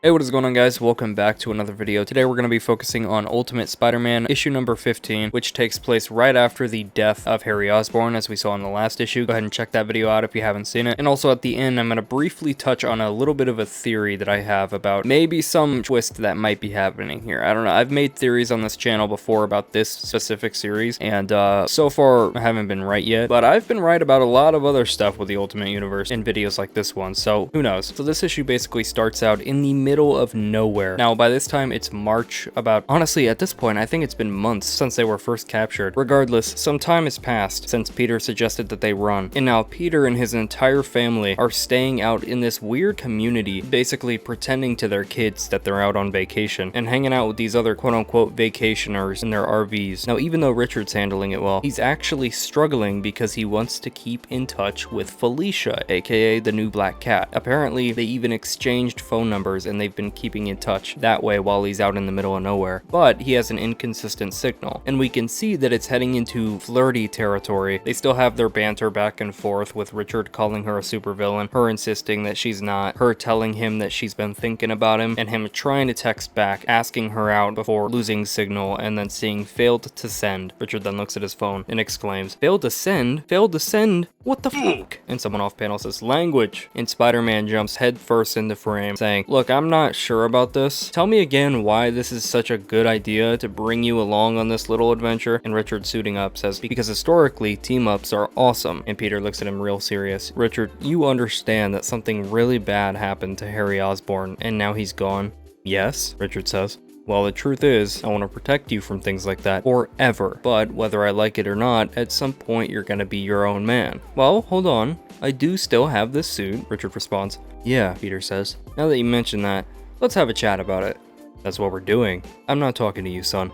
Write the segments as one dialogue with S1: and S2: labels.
S1: Hey, what is going on, guys? Welcome back to another video. Today we're going to be focusing on Ultimate Spider-Man issue number 15, which takes place right after the death of Harry Osborn, as we saw in the last issue. Go ahead and check that video out if you haven't seen it. And also at the end, I'm going to briefly touch on a little bit of a theory that I have about maybe some twist that might be happening here. I don't know. I've made theories on this channel before about this specific series, and so far I haven't been right yet, but I've been right about a lot of other stuff with the Ultimate Universe in videos like this one, so who knows. So this issue basically starts out in the middle of nowhere. Now, by this time, it's March. Honestly, at this point, I think it's been months since they were first captured. Regardless, some time has passed since Peter suggested that they run, and now Peter and his entire family are staying out in this weird community, basically pretending to their kids that they're out on vacation, and hanging out with these other quote-unquote vacationers in their RVs. Now, even though Richard's handling it well, he's actually struggling because he wants to keep in touch with Felicia, aka the new black cat. Apparently, they even exchanged phone numbers, and they've been keeping in touch that way while he's out in the middle of nowhere. But he has an inconsistent signal, and we can see that it's heading into flirty territory. They still have their banter back and forth, with Richard calling her a supervillain, her insisting that she's not, her telling him that she's been thinking about him, and him trying to text back, asking her out before losing signal, and then seeing failed to send. Richard then looks at his phone and exclaims, "Failed to send? Failed to send? What the fuck?" And someone off panel says, "Language." And Spider-Man jumps headfirst into frame, saying, "Look, I'm not sure about this. Tell me again why this is such a good idea to bring you along on this little adventure." And Richard, suiting up, says, "Because historically, team-ups are awesome." And Peter looks at him real serious. "Richard, you understand that something really bad happened to Harry Osborn, and now he's gone?" "Yes," Richard says. "Well, the truth is, I want to protect you from things like that forever. But whether I like it or not, at some point you're gonna be your own man." "Well, hold on. I do still have this suit," Richard responds. "Yeah," Peter says. "Now that you mention that, let's have a chat about it." "That's what we're doing." "I'm not talking to you, son."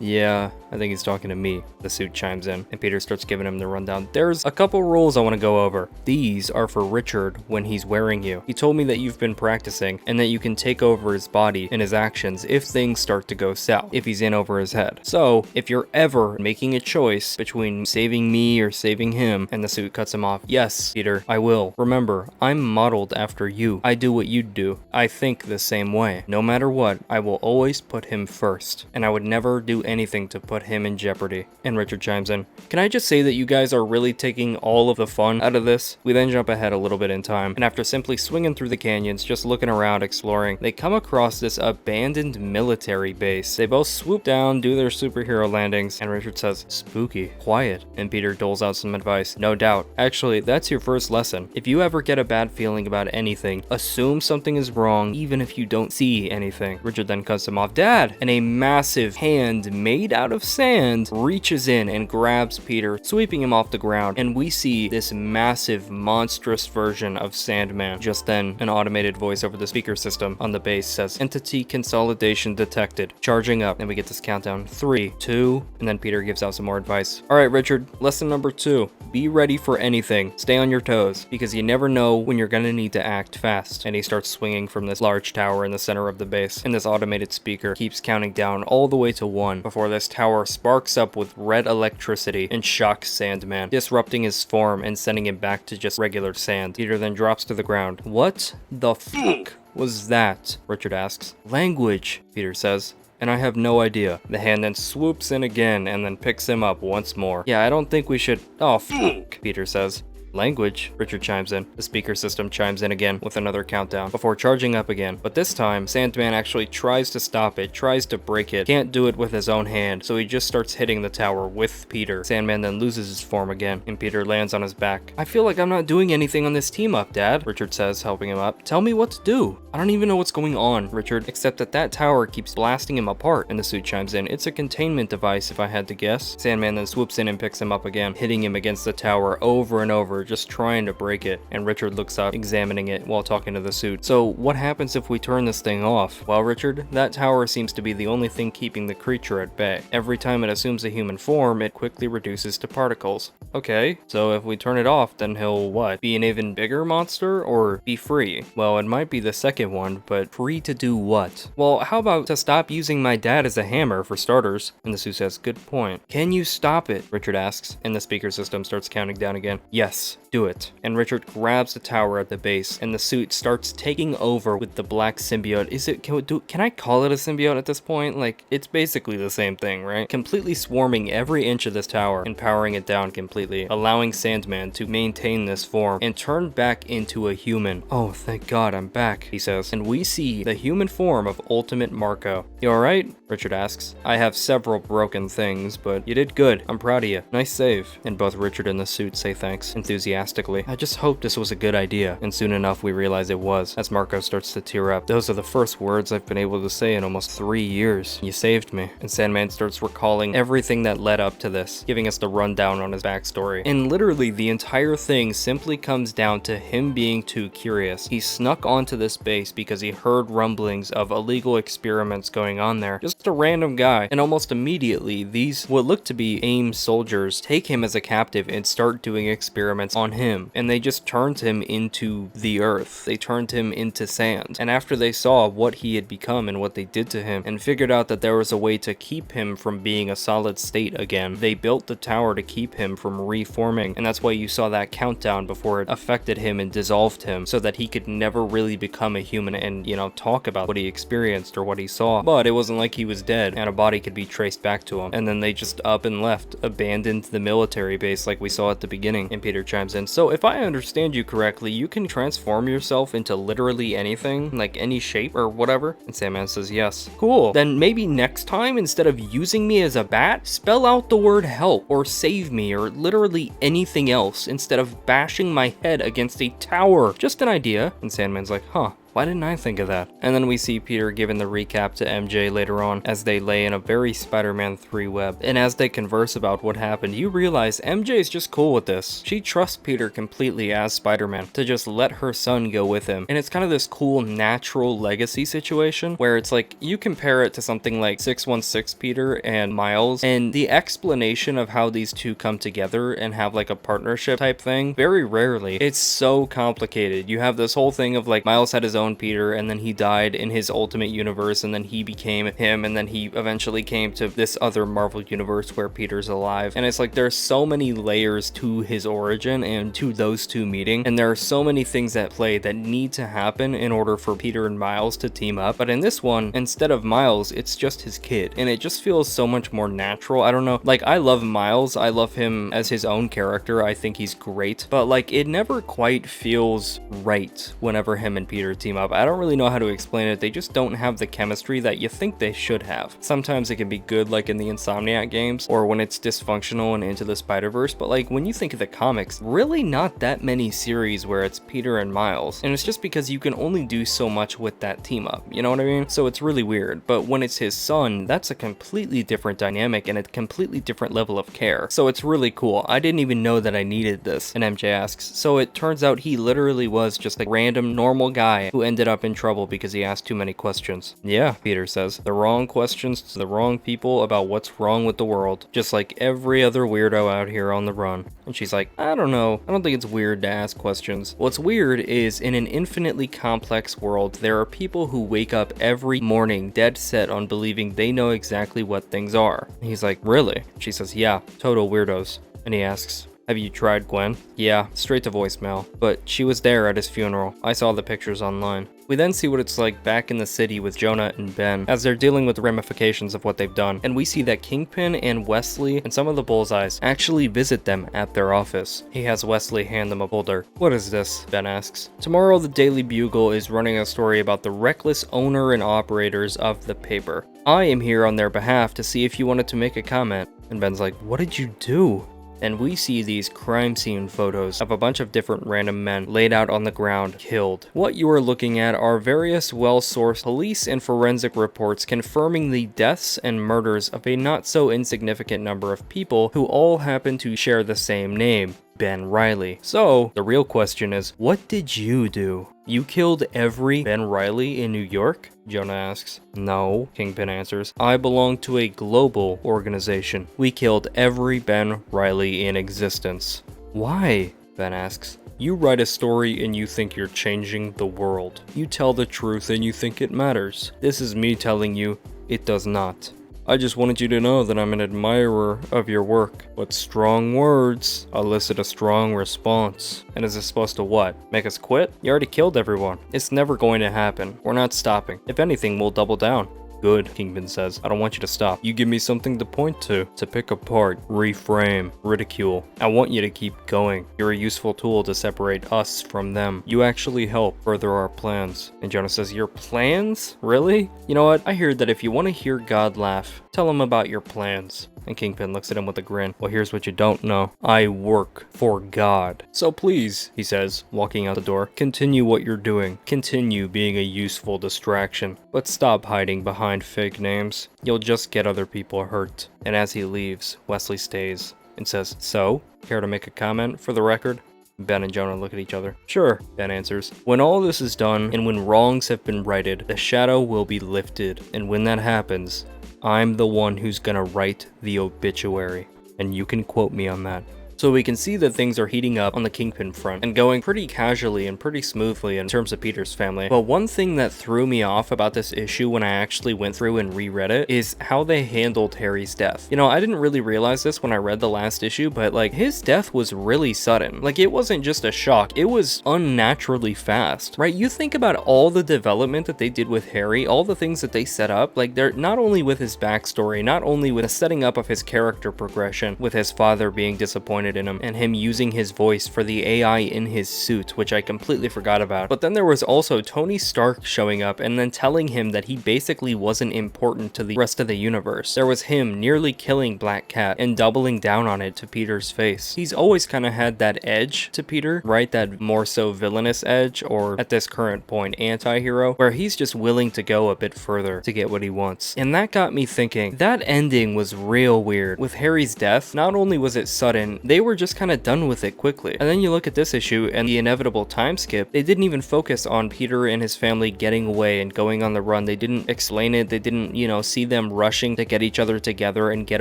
S1: "Yeah, I think he's talking to me," the suit chimes in, and Peter starts giving him the rundown. "There's a couple rules I want to go over. These are for Richard when he's wearing you. He told me that you've been practicing, and that you can take over his body and his actions if things start to go south, if he's in over his head. So, if you're ever making a choice between saving me or saving him," and the suit cuts him off, "Yes, Peter, I will. Remember, I'm modeled after you. I do what you'd do. I think the same way. No matter what, I will always put him first, and I would never do anything to put him in jeopardy." And Richard chimes in, "Can I just say that you guys are really taking all of the fun out of this?" We then jump ahead a little bit in time, and after simply swinging through the canyons, just looking around, exploring, they come across this abandoned military base. They both swoop down, do their superhero landings, and Richard says, "Spooky, quiet," and Peter doles out some advice. "No doubt. Actually, that's your first lesson. If you ever get a bad feeling about anything, assume something is wrong, even if you don't see anything." Richard then cuts him off. "Dad!" And a massive hand made out of sand reaches in and grabs Peter, sweeping him off the ground, and we see this massive, monstrous version of Sandman. Just then, an automated voice over the speaker system on the base says, "Entity consolidation detected. Charging up." And we get this countdown. 3, 2, and then Peter gives out some more advice. "All right, Richard, lesson number 2. Be ready for anything. Stay on your toes, because you never know when you're gonna need to act fast." And he starts swinging from this large tower in the center of the base, and this automated speaker keeps counting down all the way to 1 before this tower sparks up with red electricity and shocks Sandman, disrupting his form and sending him back to just regular sand. Peter then drops to the ground. "What the fuck was that?" Richard asks. "Language," Peter says. "And I have no idea." The hand then swoops in again and then picks him up once more. "Yeah, I don't think we should—" "Oh, fuck," Peter says. "Language," Richard chimes in. The speaker system chimes in again with another countdown before charging up again. But this time, Sandman actually tries to stop it, tries to break it, can't do it with his own hand, so he just starts hitting the tower with Peter. Sandman then loses his form again, and Peter lands on his back. "I feel like I'm not doing anything on this team up, Dad," Richard says, helping him up. "Tell me what to do." "I don't even know what's going on, Richard, except that tower keeps blasting him apart." And the suit chimes in, "It's a containment device, if I had to guess." Sandman then swoops in and picks him up again, hitting him against the tower over and over, just trying to break it. And Richard looks up, examining it while talking to the suit. "So what happens if we turn this thing off?" "Well, Richard, that tower seems to be the only thing keeping the creature at bay. Every time it assumes a human form, it quickly reduces to particles." "Okay, so if we turn it off, then he'll what? Be an even bigger monster or be free?" "Well, it might be the second second one, but free to do what? Well, how about to stop using my dad as a hammer, for starters? And the suit says, good point. Can you stop it? Richard asks, and the speaker system starts counting down again. Yes, do it. And Richard grabs the tower at the base, and the suit starts taking over with the black symbiote. Can I call it a symbiote at this point? Like, it's basically the same thing, right? Completely swarming every inch of this tower and powering it down completely, allowing Sandman to maintain this form and turn back into a human. Oh, thank God I'm back, he says. And we see the human form of Ultimate Marco. You alright? Richard asks. I have several broken things, but you did good. I'm proud of you. Nice save. And both Richard and the suit say thanks enthusiastically. I just hope this was a good idea. And soon enough we realize it was, as Marco starts to tear up. Those are the first words I've been able to say in almost 3 years. You saved me. And Sandman starts recalling everything that led up to this, giving us the rundown on his backstory. And literally the entire thing simply comes down to him being too curious. He snuck onto this base because he heard rumblings of illegal experiments going on there. Just a random guy. And almost immediately, these what look to be AIM soldiers take him as a captive and start doing experiments on him. And they just turned him into the earth. They turned him into sand. And after they saw what he had become and what they did to him, and figured out that there was a way to keep him from being a solid state again, they built the tower to keep him from reforming. And that's why you saw that countdown before it affected him and dissolved him, so that he could never really become a human and, you know, talk about what he experienced or what he saw. But it wasn't like he was dead and a body could be traced back to him. And then they just up and left, abandoned the military base like we saw at the beginning. And Peter chimes in, so if I understand you correctly, you can transform yourself into literally anything, like any shape or whatever? And Sandman says yes. Cool. Then maybe next time, instead of using me as a bat, spell out the word help or save me or literally anything else instead of bashing my head against a tower. Just an idea. And Sandman's like, huh. Why didn't I think of that? And then we see Peter giving the recap to MJ later on as they lay in a very Spider-Man 3 web. And as they converse about what happened, you realize MJ's just cool with this. She trusts Peter completely as Spider-Man to just let her son go with him. And it's kind of this cool natural legacy situation where it's like you compare it to something like 616 Peter and Miles, and the explanation of how these two come together and have like a partnership type thing, very rarely. It's so complicated. You have this whole thing of like Miles had his own Peter, and then he died in his Ultimate Universe, and then he became him, and then he eventually came to this other Marvel Universe where Peter's alive. And it's like there's so many layers to his origin and to those two meeting, and there are so many things at play that need to happen in order for Peter and Miles to team up. But in this one, instead of Miles, it's just his kid, and it just feels so much more natural. I don't know, like I love Miles, I love him as his own character, I think he's great, but like it never quite feels right whenever him and Peter team up. I don't really know how to explain it. They just don't have the chemistry that you think they should have. Sometimes it can be good, like in the Insomniac games, or when it's dysfunctional and Into the Spider-Verse, but like when you think of the comics, really not that many series where it's Peter and Miles. And it's just because you can only do so much with that team up, you know what I mean? So it's really weird. But when it's his son, that's a completely different dynamic and a completely different level of care. So it's really cool. I didn't even know that I needed this. And MJ asks, so it turns out he literally was just a random normal guy who ended up in trouble because he asked too many questions. Yeah, Peter says. The wrong questions to the wrong people about what's wrong with the world. Just like every other weirdo out here on the run. And she's like, I don't know. I don't think it's weird to ask questions. What's weird is in an infinitely complex world, there are people who wake up every morning dead set on believing they know exactly what things are. And he's like, really? She says, yeah, total weirdos. And he asks, have you tried Gwen? Yeah, straight to voicemail. But she was there at his funeral. I saw the pictures online. We then see what it's like back in the city with Jonah and Ben as they're dealing with the ramifications of what they've done. And we see that Kingpin and Wesley and some of the Bullseyes actually visit them at their office. He has Wesley hand them a folder. What is this? Ben asks. Tomorrow the Daily Bugle is running a story about the reckless owner and operators of the paper. I am here on their behalf to see if you wanted to make a comment. And Ben's like, what did you do? And we see these crime scene photos of a bunch of different random men laid out on the ground, killed. What you are looking at are various well-sourced police and forensic reports confirming the deaths and murders of a not so insignificant number of people who all happen to share the same name, Ben Reilly. So, the real question is, what did you do? You killed every Ben Reilly in New York? Jonah asks. No, Kingpin answers. I belong to a global organization. We killed every Ben Reilly in existence. Why? Ben asks. You write a story and you think you're changing the world. You tell the truth and you think it matters. This is me telling you, it does not. I just wanted you to know that I'm an admirer of your work. But strong words elicit a strong response. And is this supposed to what? Make us quit? You already killed everyone. It's never going to happen. We're not stopping. If anything, we'll double down. Good, Kingpin says. I don't want you to stop. You give me something to point to pick apart, reframe, ridicule. I want you to keep going. You're a useful tool to separate us from them. You actually help further our plans. And Jonah says, your plans? Really? You know what? I heard that if you want to hear God laugh, tell him about your plans. And Kingpin looks at him with a grin. Well, here's what you don't know. I work for God. So please, he says, walking out the door, continue what you're doing. Continue being a useful distraction. But stop hiding behind fake names. You'll just get other people hurt. And as he leaves, Wesley stays and says, so, care to make a comment for the record? Ben and Jonah look at each other. Sure, Ben answers. When all this is done, and when wrongs have been righted, the shadow will be lifted. And when that happens, I'm the one who's gonna write the obituary. And you can quote me on that. So we can see that things are heating up on the Kingpin front and going pretty casually and pretty smoothly in terms of Peter's family. But one thing that threw me off about this issue when I actually went through and reread it is how they handled Harry's death. You know, I didn't really realize this when I read the last issue, but like his death was really sudden. Like it wasn't just a shock, it was unnaturally fast, right? You think about all the development that they did with Harry, all the things that they set up, like they're not only with his backstory, not only with the setting up of his character progression, with his father being disappointed in him and him using his voice for the AI in his suit, which I completely forgot about. But then there was also Tony Stark showing up and then telling him that he basically wasn't important to the rest of the universe. There was him nearly killing Black Cat and doubling down on it to Peter's face. He's always kind of had that edge to Peter, right? That more so villainous edge, or at this current point anti-hero, where he's just willing to go a bit further to get what he wants. And that got me thinking, that ending was real weird. With Harry's death, not only was it sudden, they were just kind of done with it quickly. And then you look at this issue and the inevitable time skip, they didn't even focus on Peter and his family getting away and going on the run. They didn't explain it. They didn't, you know, see them rushing to get each other together and get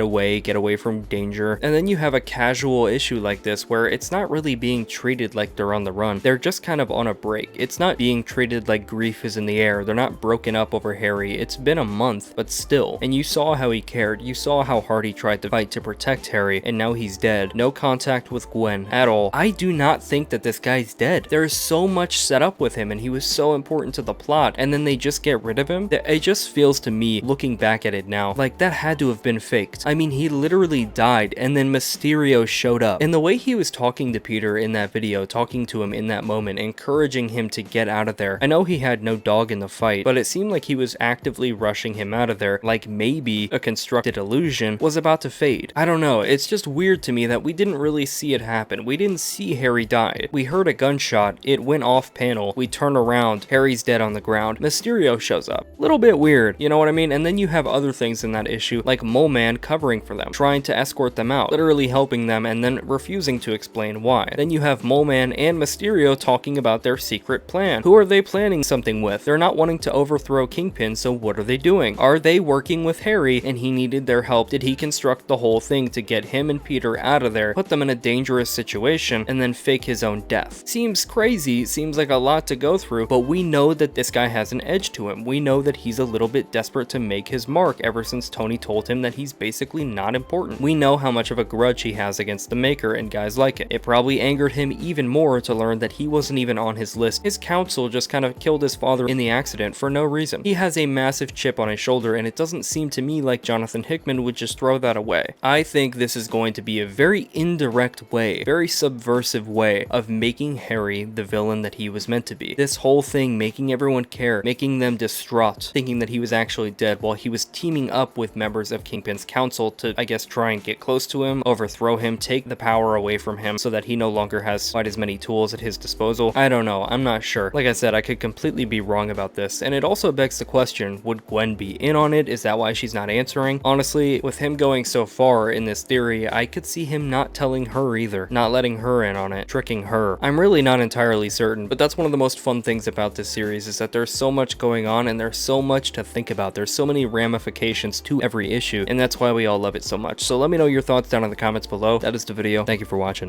S1: away from danger. And then you have a casual issue like this where it's not really being treated like they're on the run. They're just kind of on a break. It's not being treated like grief is in the air. They're not broken up over Harry. It's been a month, but still. And you saw how he cared. You saw how hard he tried to fight to protect Harry, and now he's dead. No contact with Gwen at all. I do not think that this guy's dead. There is so much set up with him and he was so important to the plot, and then they just get rid of him. It just feels to me, looking back at it now, like that had to have been faked. I mean, he literally died and then Mysterio showed up. And the way he was talking to Peter in that video, talking to him in that moment, encouraging him to get out of there. I know he had no dog in the fight, but it seemed like he was actively rushing him out of there, like maybe a constructed illusion was about to fade. I don't know, it's just weird to me that we didn't really see it happen. We didn't see Harry die. We heard a gunshot, it went off panel, we turn around, Harry's dead on the ground, Mysterio shows up. Little bit weird, you know what I mean? And then you have other things in that issue, like Mole Man covering for them, trying to escort them out, literally helping them and then refusing to explain why. Then you have Mole Man and Mysterio talking about their secret plan. Who are they planning something with? They're not wanting to overthrow Kingpin, so what are they doing? Are they working with Harry and he needed their help? Did he construct the whole thing to get him and Peter out of there, put them in a dangerous situation, and then fake his own death? Seems crazy, seems like a lot to go through, but we know that this guy has an edge to him. We know that he's a little bit desperate to make his mark ever since Tony told him that he's basically not important. We know how much of a grudge he has against the Maker and guys like it. It probably angered him even more to learn that he wasn't even on his list. His council just kind of killed his father in the accident for no reason. He has a massive chip on his shoulder, and it doesn't seem to me like Jonathan Hickman would just throw that away. I think this is going to be a very indirect way, very subversive way of making Harry the villain that he was meant to be. This whole thing making everyone care, making them distraught, thinking that he was actually dead while he was teaming up with members of Kingpin's council to, I guess, try and get close to him, overthrow him, take the power away from him so that he no longer has quite as many tools at his disposal. I don't know, I'm not sure. Like I said, I could completely be wrong about this, and it also begs the question, would Gwen be in on it? Is that why she's not answering? Honestly, with him going so far in this theory, I could see him not telling her either, not letting her in on it, tricking her. I'm really not entirely certain, but that's one of the most fun things about this series, is that there's so much going on and there's so much to think about. There's so many ramifications to every issue, and that's why we all love it so much. So let me know your thoughts down in the comments below. That is the video. Thank you for watching.